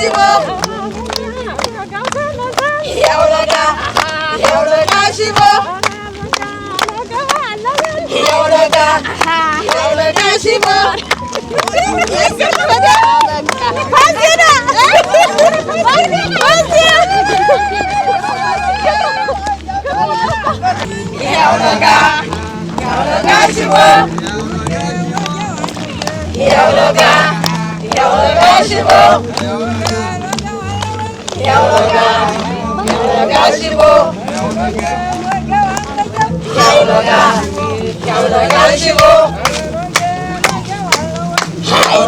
Shibo. Yaulaga Shibo. Yaulaga Shibo. Yaulaga Shibo. Yaulaga Shibo. Yaulaga Shibo. Yaulaga Shibo.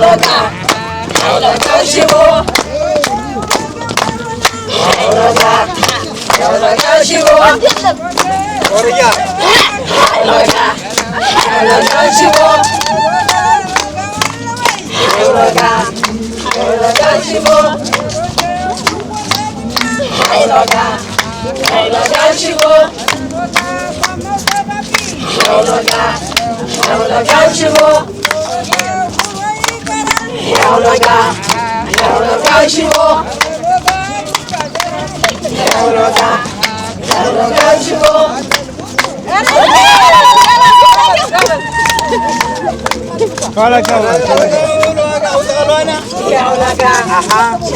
Yaulaga Shibo. Yaulaga Shibo. Oraya. Yaulaga Shibo. Yaulaga Shibo. Yaulaga Shibo. Yaulaga Shibo. Yaulaga Shibo. Yaulaga Shibo. Kala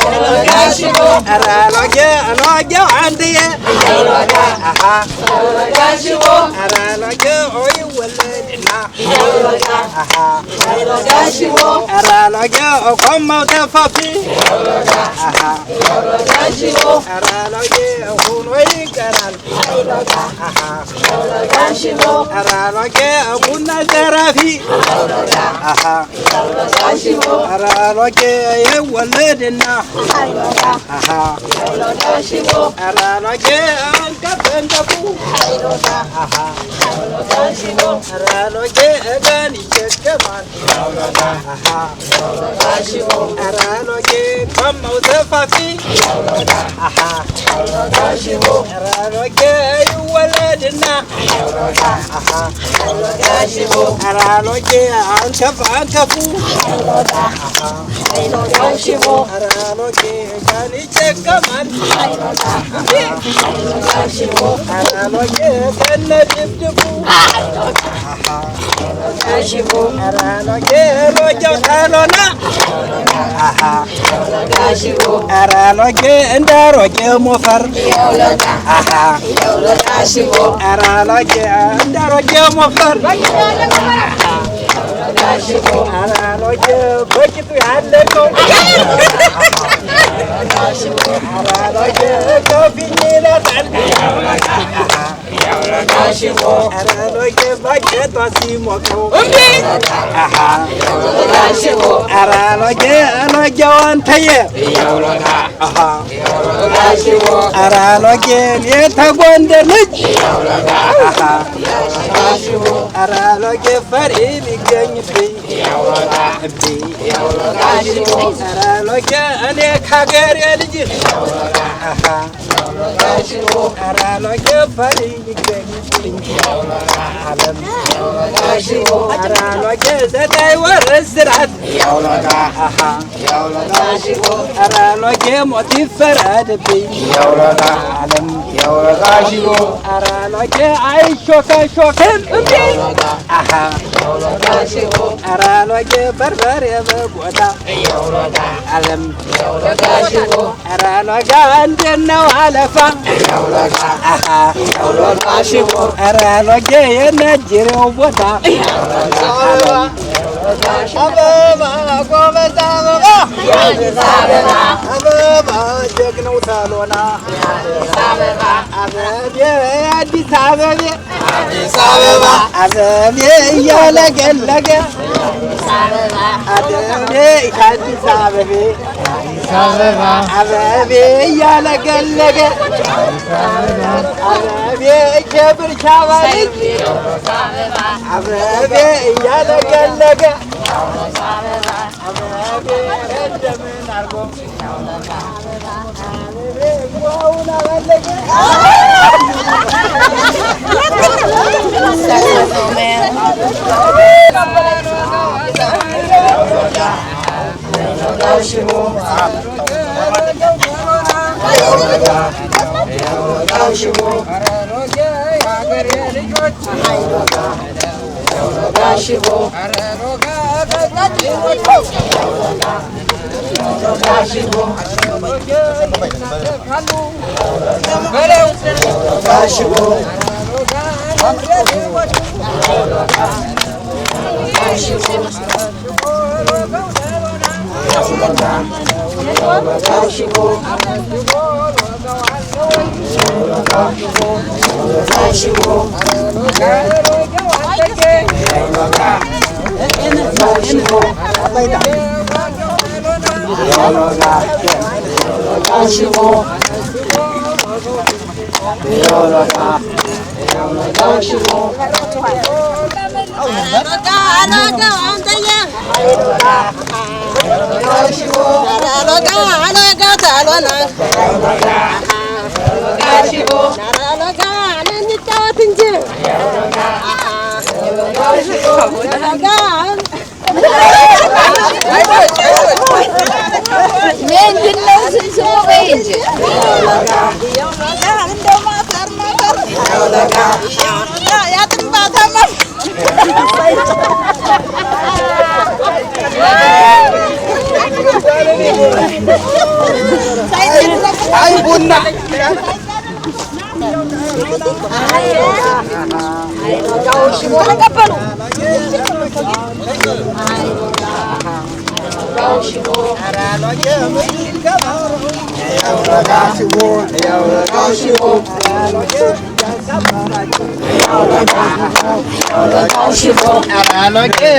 Yaulaga Shibo. Araloge andiye. Yaulaga Shibo. Araloge oy waladina. Yaulaga Shibo. Araloge okomma tafafi. Yaulaga Shibo. Araloge onoy karal. Yaulaga Shibo. Araloge kunna zarafi. Yaulaga Shibo. Araloge waladina. Yaulaga Shibo. Araloge kapendabu. Yaulaga Shibo. Araloge gani chekaman. Yaulaga Shibo. Araloge kamma tafafi. Yaulaga Shibo. Araloge waladina. Yaulaga Shibo. Araloge ankafu. Yaulaga Shibo. Araloge gani chekaman. Yaulaga Shibo. Araloge kanna dibdibu. Yaulaga Shibo. Araloge rojo talona. Yaulaga Shibo. Araloge ndaroge mofar. Yaulaga Shibo. Araloge ndaroge mofar. Yaulaga Shibo. Araloge bakitu haleko. Yaulaga Shibo. Araloge kofinila tan. Yaulaga Shibo. Araloge baketu asimoko. Yaulaga Shibo. Araloge wantaye. Yaulaga Shibo. Araloge yetagwande lij. Yaulaga Shibo. Araloge fari liganybi. Yaulaga Shibo. Araloge ane kagere lij. Yaulaga Shibo. Araloge fari liganybi. Yaulaga Shibo. Araloge zaday warasrat. Yaulaga Shibo. Araloge motifarad bi. Yaulaga Shibo. Araloge aishokan. Yaulaga Shibo. Araloge barbare bagota. Yaulaga Shibo. Araloge andena alafa. Yaulaga Shibo. Araloge yenajire obota. Yaulaga Ababa gomeza ababa. Ababa jegno talona. Ababe Addis Ababa. Ababe yalagalaga. Ababe Addis Ababa. Ababe yalagalaga. Ababe jabir shawali. Ababe yalagalaga. Ababe endemin argo. Saxophone man.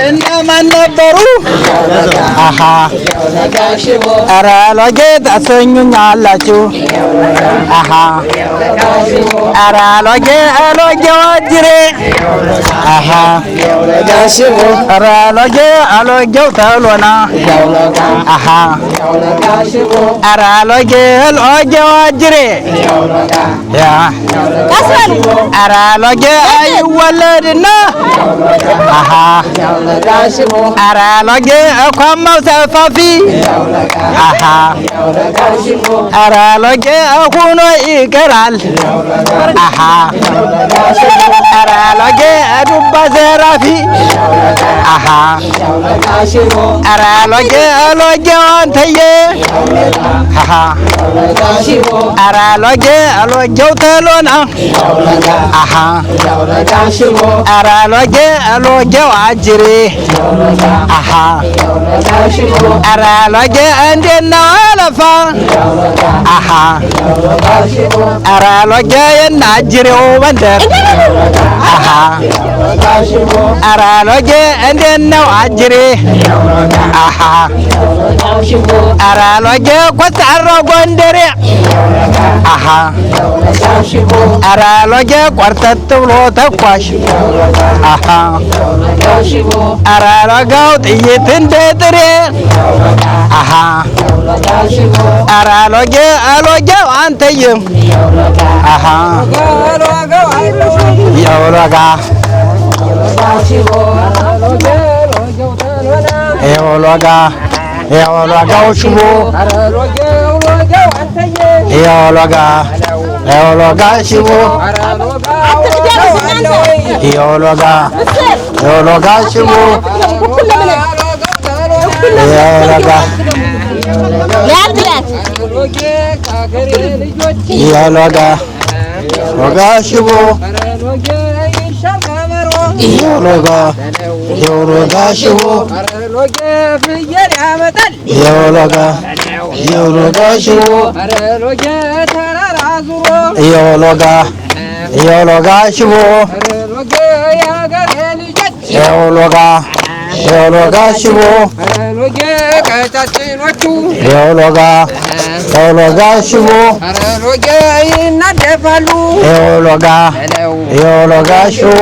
እነማን ነበሩ? ኧረ ሎጌ ታሰኙኛላችሁ። ኧረ ሎጌ ሎጌ ወጅሬ ኧረ ሎጌ ሎጌው ተሎና ኧረ ሎጌ ሎጌ ወጅሬ ኧረ ሎጌ አይወለድና ኧረ ሎጌ እኳማው ሰፋፊ ኧረ ሎጌ ሁኖ ይቀራል። ኧረ ሎጌ ዱባ ዘራፊ ኧረ ሎጌ ሎጌ አንተዬ ኧረ ሎጌ ሎጌው ተሎና ኧረ ሎጌ ሎጌው አጅሬ ኧረ ሎጌ እንዴት ነው አለፋ ኧረ ሎጌ የናጅሬው መንደር ኧረ ሎጌ እንዴት ነው አጅሬ ኧረ ሎጌ ኮስታራው ጎንደሬ ኧረ ሎጌ ቆርጠጥ ብሎ ተኳሽ ኧረ ሎጋው ጥይት እንደ ጥሬ ኧረ ሎጌ ሎጌው አንተዬም የውሎጋ የውሎጋ የውሎጋው ሽቦ የውሎጋ የውሎጋ ሽቦ የውሎጋ የውሎጋ ሽቦ የውሎጋ የውሎጋ ሎጋ ሽቦ የውሎጋ የውሎጋ ሽቦ የውሎጋ የውሎጋ ሽቦ የውሎጋ የውሎጋ ሽቦ የውሎጋ የውሎጋ ሽቦ የውሎጋ የውሎጋ ሽቦ ይናደፋሉ የውሎጋ የውሎጋ ሽቦ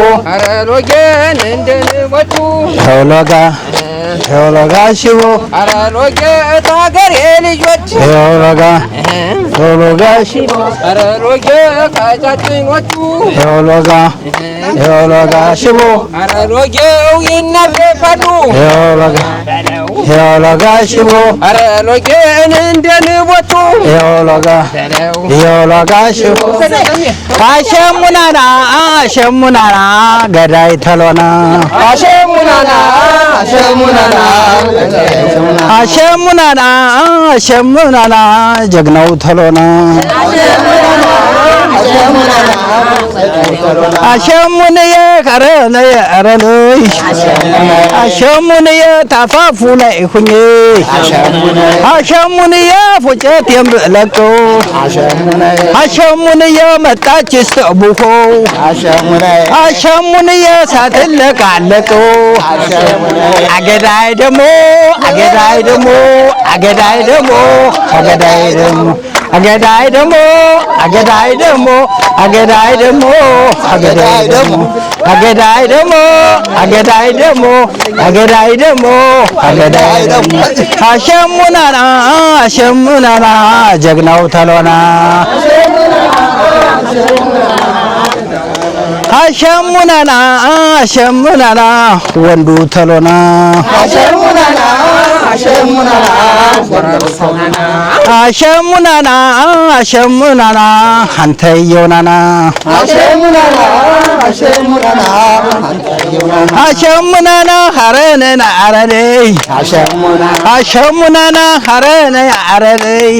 የውሎጋ የውሎጋ ሽቦ አረሎጌ ታገሬ ልጆች የውሎጋ የውሎጋ ሽቦ አረሎጌ ቀጫጭኖቹ የውሎጋ የውሎጋ ሽቦ አረሎጌው ይናደፋሉ የውሎጋ የሎጋ ሽቦ አረ ሎጌን እንደንቦቱ የሎጋ ሽቦ አሸሙናና ገዳይ ተሎና አሸሙናና ጀግናው ተሎና አሸሙንየ ከረነየ አረነይ አሸሙንየ ታፋፉ ላይ ሁኜ አሸሙንየ ፉጨት የምለቆ አሸሙንየ መጣች ስተቡኮ አሸሙንየ ሳትለቃለቆ አገዳይ ደሞ አገዳይ ደሞ አገዳይ ደሞ አገዳይ ደሞ አገዳይ ደሞ አገዳይ ደሞ አገዳይ ደሞ አገዳይ ደሞ አገዳይ ደሞ አገዳይ ደሞ አገዳይ ደሞ አገዳይ ደሞ አሸሙናና ጀግናው ተሎና አሸሙናና ወንዱ ተሎና አሸሙናና አንተየውናና አሸሙናና ሀረነና አረነይ አሸሙናና ሀረነይ አረነይ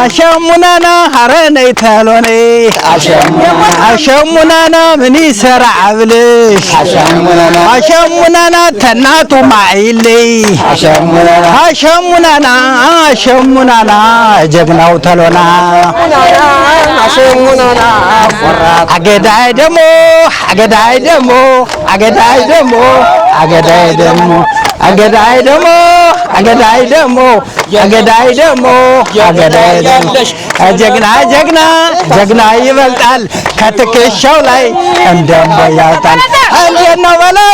አሸሙናና ሀረነይ ተሎነይ አሸሙናና ምን ይሰራ አብልሽ አሸሙናና ተናቱ ማይልይ አሸሙናና ጀግናው ተሎና አገዳይ ደሞ አገዳይ ደሞ አገዳይ ደሞ አገዳይ ደሞ አገዳይ ደሞ አገዳይ ደሞ አገዳይ ደሞ አገዳይ ደሞ ጀግና ይበልጣል ከትከሻው ላይ እንደሞ ያወጣል። እንዴት ነው በለው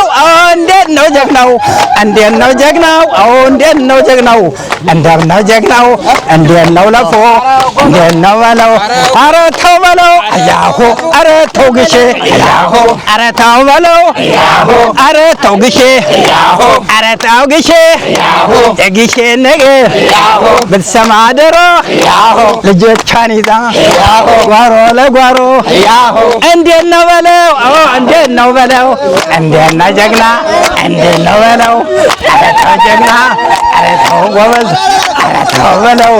እንዴት ነው ጀግናው እንዴት ነው ጀግናው እንዴት ነው ጀግናው እንደም ነው ጀግናው እንዴት ነው ለፎ እንዴት ነው በለው ኧረ ተው በለው አያሆ ኧረ ተው ግሼ አያሆ ኧረ ተው በለው ኧረ ተው ግሼ ኧረ ተው ግሼ የግሼ ነገር ብትሰማ ድሮ ልጆቿን ይዛ ጓሮ ለጓሮ እንዴት ነው በለው እንዴት ነው በለው እንዴት ነው ጀግና እንዴት ነው በለው ኧረ ተው ጀግና ኧረ ተው ጎበዝ ኧረ ተው በለው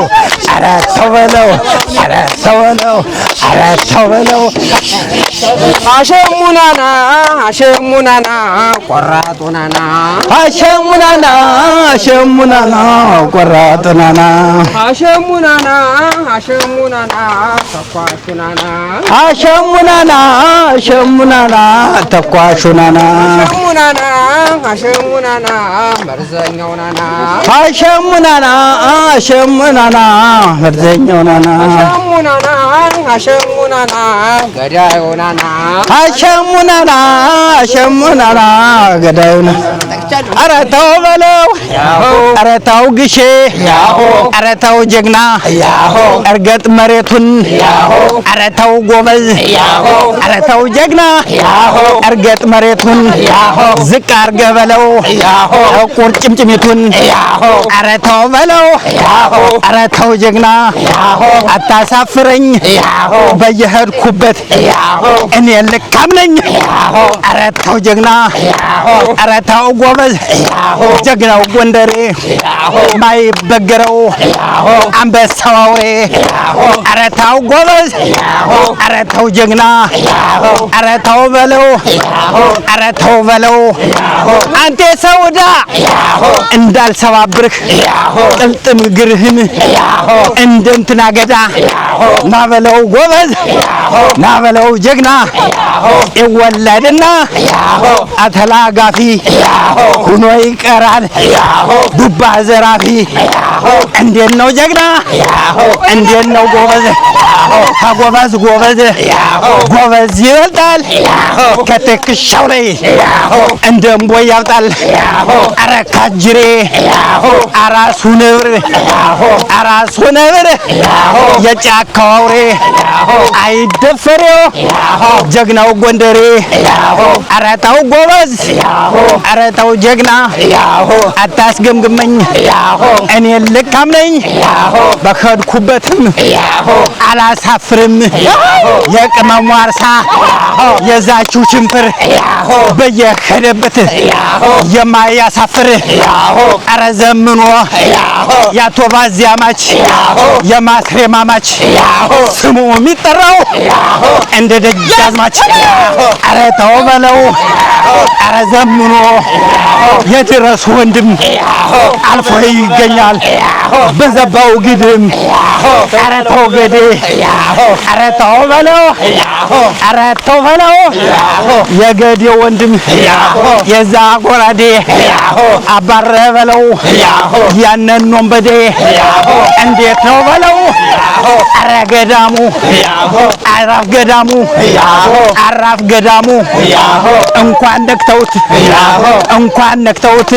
ኧረ ተው በለው ኧረ ተው በለው ኧረ ተው በለው አሸሙናና ቆራጡናና አሸሙናና ቆራጡናና አሸሙናና ተኳሹናና አሸሙናና ተኳሹናና አሸሙናና መርዘኛውናና አሸሙናና መርዘኛውናና አሸሙናና ገዳዩናና አሸሙናና ገዳዩና ኧረ ተው በለው ኧረ ተው ግሼ ኧረ ተው ጀግና እርገጥ መሬቱን ኧረ ተው ጎበዝ ኧረ ተው ጀግና እርገጥ መሬቱን ዝቅ አርገህ በለው ቁርጭምጭሚቱን ኧረ ተው በለው ኧረ ተው ጀግና አታሳፍረኝ በየሄድኩበት እኔ ልካም ነኝ ኧረ ተው ጀግና ኧረ ተው ጎበዝ ጀግናው ጎንደሬ ማይበገረው አንበሳው አውሬ ኧረ ተው ጎበዝ ኧረ ተው ጀግና ኧረ ተው በለው ኧረ ተው በለው አንተ ሰውዳ እንዳልሰባብርህ ጥልጥም ግርህን እንደ እንትና ገዳ ናበለው ጎበዝ ናበለው ጀግና ይወለድና አተላጋፊ ሁኖ ይቀራል ዱባ ባዘራፊ እንዴት ነው ጀግና እንዴት ነው ጎበዝ ጎበዝ ጎበዝ ጎበዝ ይበልጣል ከትከሻው ላይ እንደ እምቦይ ያብጣል ኧረ ካጅሬ አራሱ ነብር አራሱ ነብር የጫካው አውሬ አይደፈሬው ጀግናው ጎንደሬ ኧረ ተው ጎበዝ ኧረ ተው ጀግና አታስገምግመኝ እኔ ልካም ነኝ በከድኩበትም አላሳፍርም የቅመሙ አርሳ የዛቹ ሽንፍር በየከደበት የማያሳፍር ኧረ ዘምኖ ያቶ ባዚያማች የማትሬማማች ስሙ የሚጠራው እንደ ደጃዝማች ኧረ ተው በለው ኧረ ዘምኖ የድረስ ወንድም አልፎ ይገኛል በዘባው ግድም ኧረ ተው ገዴ ኧረ ተው በለው ኧረ ተው በለው የገዴ ወንድም የዛ ጎራዴ አባረ በለው ያንን ወንበዴ እንዴት ነው በለው ኧረ ገዳሙ አራፍ ገዳሙ አራፍ ገዳሙ እንኳን ነክተውት እንኳን ነክተውት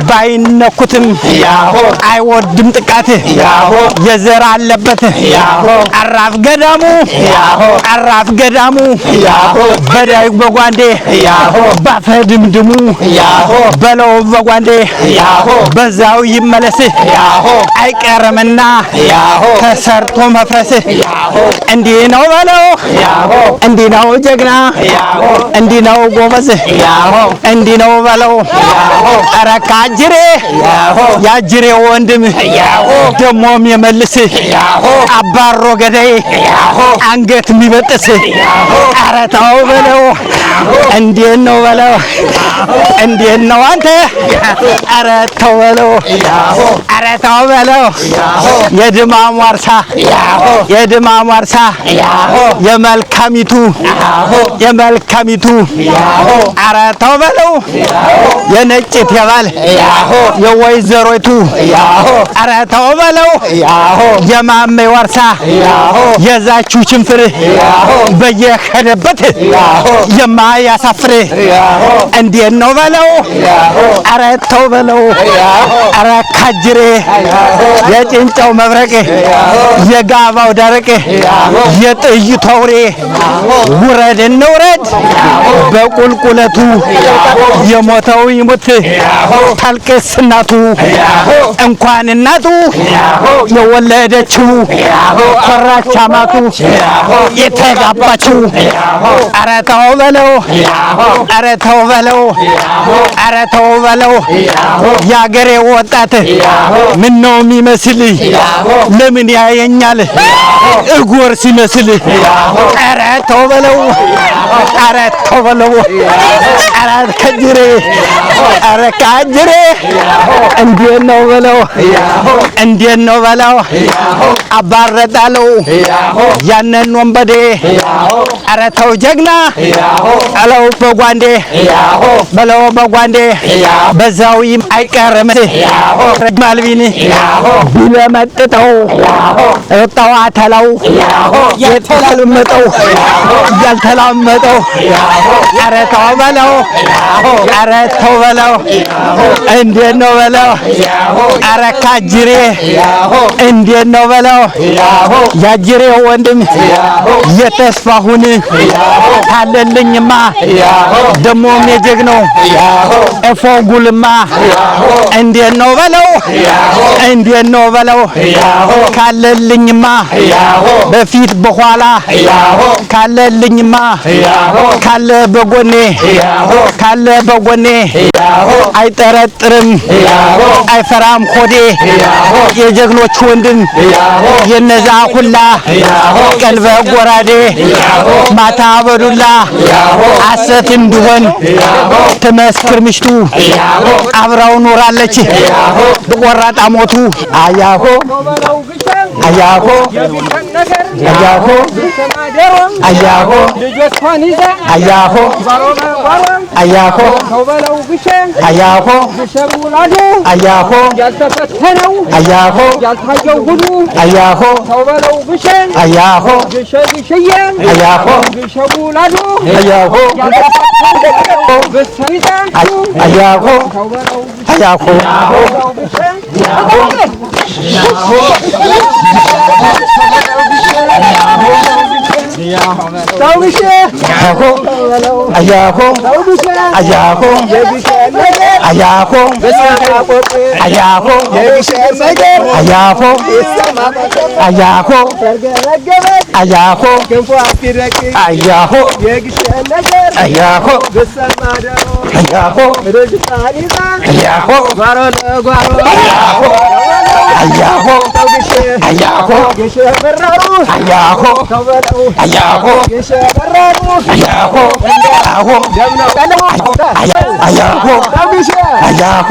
ባይነኩትም አይወድም ጥቃት የዘር አለበት አራፍ ገዳሙ አራፍ ገዳሙ በዳይ በጓንዴ ባፈድምድሙ በለው በጓንዴ በዛው ይመለስ አይቀርምና ተሰርቶ መፍረስ እንዲህ ነው በለው እንዲህ ነው ጀግና እንዲህ ነው ጎበዝ እንዲህ ነው በለው ኧረ ካጅሬ ያጅሬ ወንድም ደሞም የመልስ አባሮ ገዳይ አንገት የሚበጥስ ኧረ ተው በለው እንዴት ነው በለው እንዴት ነው አንተ ኧረ ተው በለው ኧረ ተው በለው የድማሙ አርሳ የድማሙ አርሳ የመልካሚቱ የመልካሚቱ ኧረ ተው በለው የነጭት የባል የወይዘሮይቱ ኧረ ተው በለው የማሜ ወርሳ የዛቹ ሽንፍር በየከደበት የማያሳፍር እንዴት ነው በለው ኧረ ተው በለው ኧረ ካጅሬ የጭንጫው መብረቅ የጋባው ደረቅ የጥይቱ አውሬ ውረድ እንውረድ በቁልቁለቱ የሞተው ይሙት ታልቅስ እናቱ እንኳን እናቱ የወለደችው ፈራች አማቱ የተጋባችው ኧረ ተው በለው ኧረ ተው በለው ኧረ ተው በለው ያገሬ ወጣት ምን ነው የሚመስል ለምን ያየኛል እጎር ሲመስል ኧረ ተው በለው ኧረ ተው በለው ኧረ ካጅሬ ኧረ ካጅሬ እንዴት ነው በለው እንዴት ነው በለው አባረጣለው ያንን ወንበዴ ኧረ ተው ጀግና አለው በጓንዴ በለው በጓንዴ በዛው አይቀርም ማልቢን ቢለመጥተው ጠዋተለው የተለመጠው ያልተላመጠው ኧረ ተው በለው ኧረ ተው በለው እንዴት ነው በለው ኧረ ካጅሬ እንዴት ነው በለው ያጅሬ ወንድም የተስፋሁን ታለልኝማ ደሞም የጀግነው እፎጉልማ እንዴት ነው በለው እንዴት ነው በለው ካለልኝማ በፊት በኋላ ካለልኝማ ካለ በጎኔ ካለ በጎኔ አይጠረጥርም አይፈራም ሆዴ የጀግኖች ወንድም የነዛ ሁላ ቀልበ ጎራዴ ማታ በዱላ አሰት እንዲሆን ተመስክር ምሽቱ አብራው ኖራለች በቆራጣ ሞቱ አያሆ አያሆ አያሆ አያሆ ልጆቿን ይዛ አያሆ አያሆ ተውበለው ግሸ አያሆ ግሸቡላዶ አያሆ ያልተፈተነው አያሆ ያልታየው ሁሉ አያሆ ተውበለው ግሸ አያሆ ግሸ ግሸየ አያሆ ግሸቡላዶ አያሆ ያልተፈተነው በሰይጣ አያሆ ተውበለው አያሆ ግሸ ታውግሽ አያሆ አያሆ አያሆ አያሆ አያሆ አያሆ አያሆ አያሆ አያሆ አያሆ አያሆ አያሆ አያሆ አያሆ አያሆ አያሆ አያሆ አያሆ አያሆ